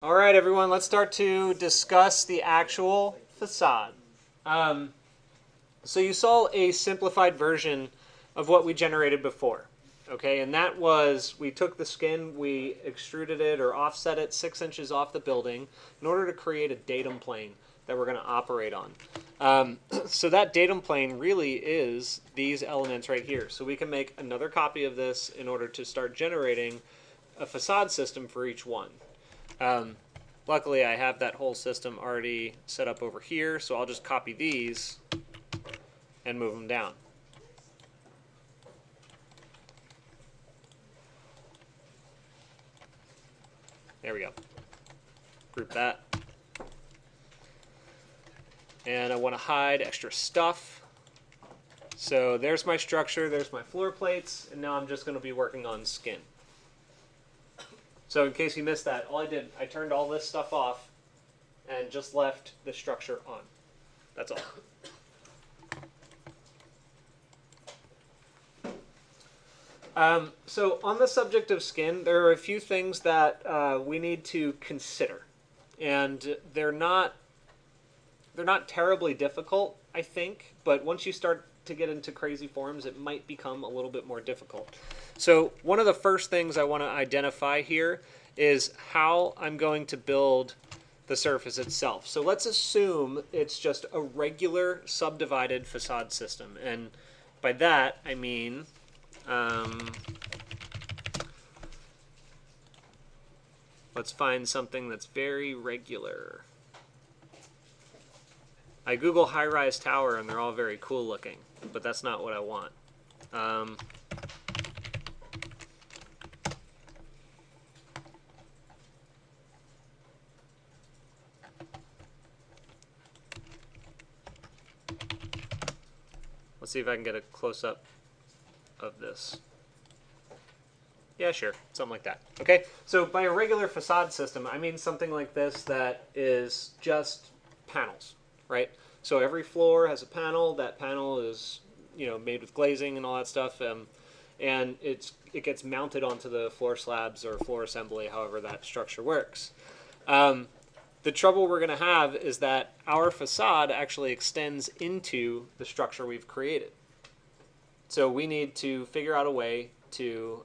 All right, everyone, let's start to discuss the actual facade. So you saw a simplified version of what we generated before, okay? And that was, we took the skin, we extruded it or offset it 6 inches off the building in order to create a datum plane that we're going to operate on. So that datum plane really is these elements right here. So we can make another copy of this in order to start generating a facade system for each one. Luckily, I have that whole system already set up over here, so I'll just copy these and move them down. There we go. Group that. And I want to hide extra stuff. So there's my structure, there's my floor plates, and now I'm just going to be working on skin. So in case you missed that, all I did, I turned all this stuff off and just left the structure on. That's all. So on the subject of skin, there are a few things that we need to consider. And they're not terribly difficult, I think, but once you start to get into crazy forms, it might become a little bit more difficult. So one of the first things I want to identify here is how I'm going to build the surface itself. So let's assume it's just a regular subdivided facade system. And by that, I mean let's find something that's very regular. I Google high-rise tower and they're all very cool looking, but that's not what I want. Let's see if I can get a close-up of this. Yeah, sure, something like that. Okay, so by a regular facade system, I mean something like this that is just panels, right? So every floor has a panel. That panel is, made with glazing and all that stuff, and it gets mounted onto the floor slabs or floor assembly, however that structure works. The trouble we're going to have is that our facade actually extends into the structure we've created. So we need to figure out a way to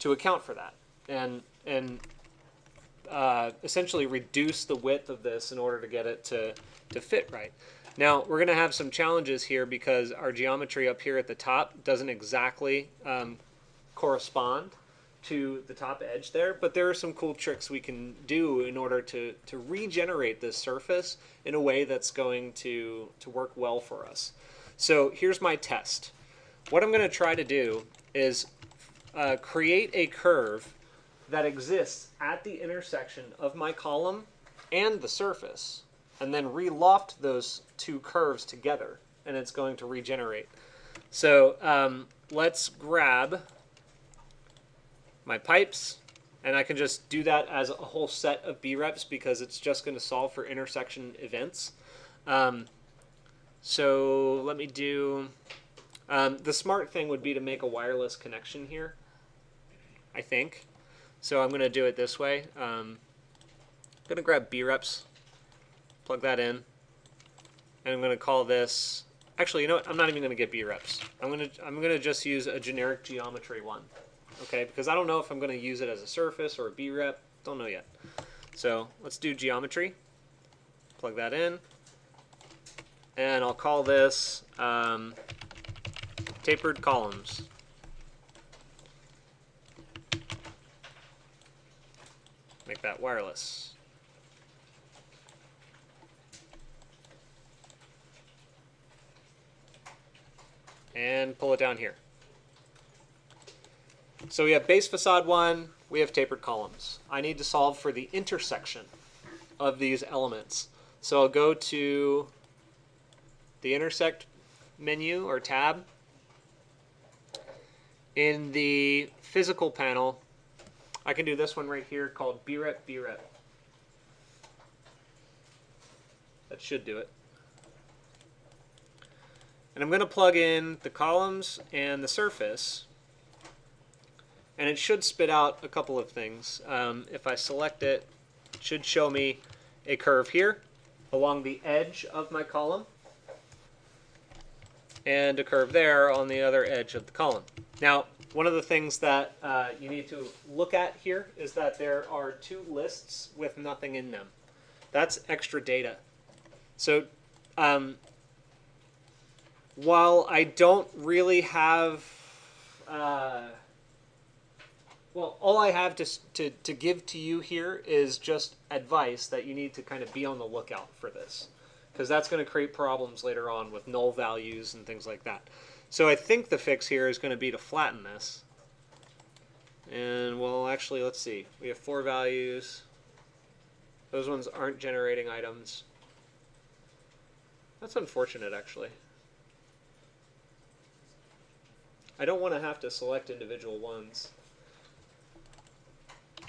account for that and essentially reduce the width of this in order to get it to fit right. Now, we're going to have some challenges here because our geometry up here at the top doesn't exactly correspond to the top edge there, but there are some cool tricks we can do in order to regenerate this surface in a way that's going to work well for us. So here's my test. What I'm going to try to do is create a curve that exists at the intersection of my column and the surface, and then reloft those two curves together, and it's going to regenerate. So let's grab my pipes, and I can just do that as a whole set of B-reps because it's just going to solve for intersection events. So let me do, the smart thing would be to make a wireless connection here, I think. So I'm going to do it this way. I'm going to grab B-reps, plug that in, and I'm going to call this, actually, you know what, I'm not even going to get B-reps. I'm going to just use a generic geometry one. Okay, because I don't know if I'm going to use it as a surface or a B-rep. Don't know yet. So let's do geometry. Plug that in. And I'll call this tapered columns. Make that wireless. And pull it down here. So we have base facade 1, we have tapered columns. I need to solve for the intersection of these elements. So I'll go to the intersect menu or tab. In the physical panel, I can do this one right here called B-rep, B-rep. That should do it. And I'm going to plug in the columns and the surface. and it should spit out a couple of things. If I select it, it should show me a curve here along the edge of my column, and a curve there on the other edge of the column. Now, one of the things that you need to look at here is that there are two lists with nothing in them. That's extra data. So while I don't really have, well, all I have to give to you here is just advice that you need to kind of be on the lookout for this, because that's going to create problems later on with null values and things like that. So I think the fix here is going to be to flatten this. And, well, actually, let's see. We have 4 values. Those ones aren't generating items. That's unfortunate, actually. I don't want to have to select individual ones.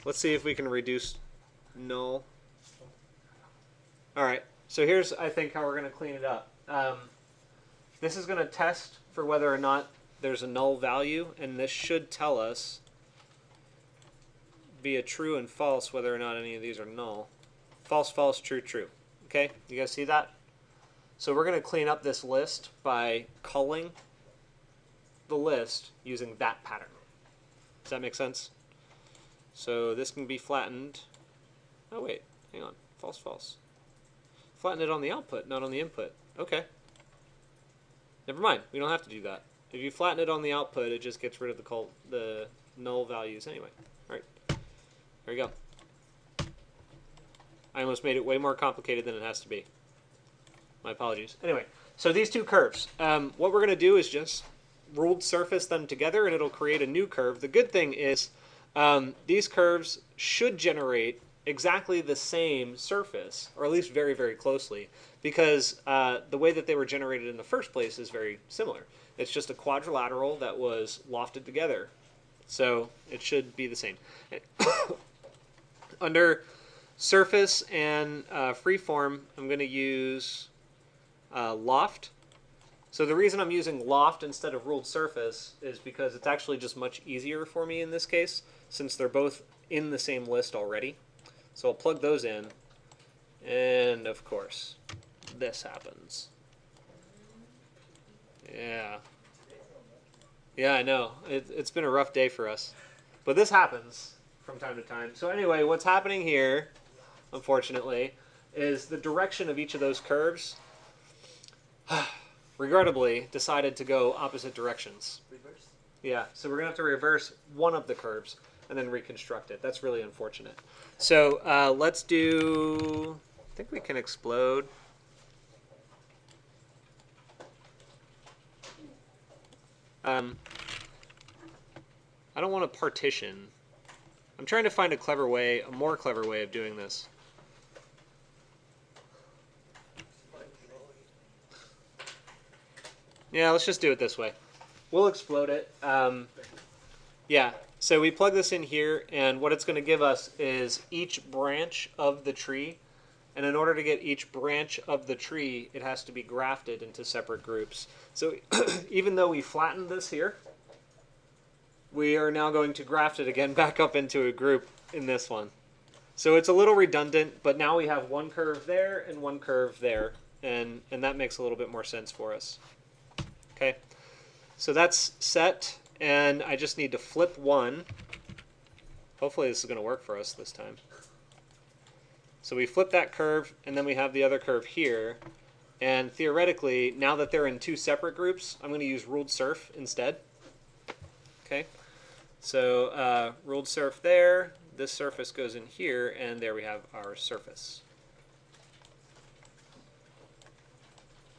Let's see if we can reduce null. All right. So here's, I think, how we're going to clean it up. This is going to test for whether or not there's a null value, and this should tell us via true and false whether or not any of these are null. False, false, true, true. Okay, you guys see that? So we're going to clean up this list by culling the list using that pattern. Does that make sense? So this can be flattened. Oh wait, hang on. False, false. Flatten it on the output, not on the input. Okay. Never mind. We don't have to do that. If you flatten it on the output, it just gets rid of the null values anyway. All right. There you go. I almost made it way more complicated than it has to be. My apologies. Anyway, so these two curves. What we're going to do is just ruled surface them together, and it'll create a new curve. The good thing is these curves should generate exactly the same surface, or at least very, very closely, because the way that they were generated in the first place is very similar. It's just a quadrilateral that was lofted together. So it should be the same. Under surface and freeform, I'm going to use loft. So the reason I'm using loft instead of ruled surface is because it's actually just much easier for me in this case, since they're both in the same list already. So I'll plug those in, and of course, this happens. Yeah. Yeah, I know. It's been a rough day for us. But this happens from time to time. So anyway, what's happening here, unfortunately, is the direction of each of those curves regrettably decided to go opposite directions. Reverse? Yeah, so we're going to have to reverse one of the curves and then reconstruct it. That's really unfortunate. So let's do, I think we can explode. I don't want to partition. I'm trying to find a clever way, a more clever way of doing this. Yeah, let's just do it this way. We'll explode it. Yeah, so we plug this in here, and what it's going to give us is each branch of the tree. And in order to get each branch of the tree, it has to be grafted into separate groups. So even though we flattened this here, we are now going to graft it again back up into a group in this one. So it's a little redundant, but now we have one curve there and one curve there, and that makes a little bit more sense for us. Okay, so that's set, and I just need to flip one. Hopefully this is going to work for us this time. So we flip that curve, and then we have the other curve here. And theoretically, now that they're in two separate groups, I'm going to use ruled surf instead. Okay, so ruled surf there, this surface goes in here, and there we have our surface.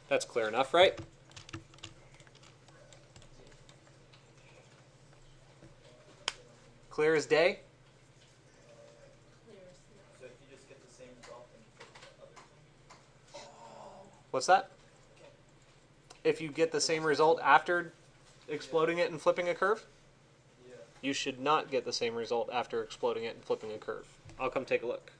That's clear enough, right? Clear as day? So if you just get the same result and flip the other thing? What's that? If you get the same result after exploding it and flipping a curve? Yeah. You should not get the same result after exploding it and flipping a curve. I'll come take a look.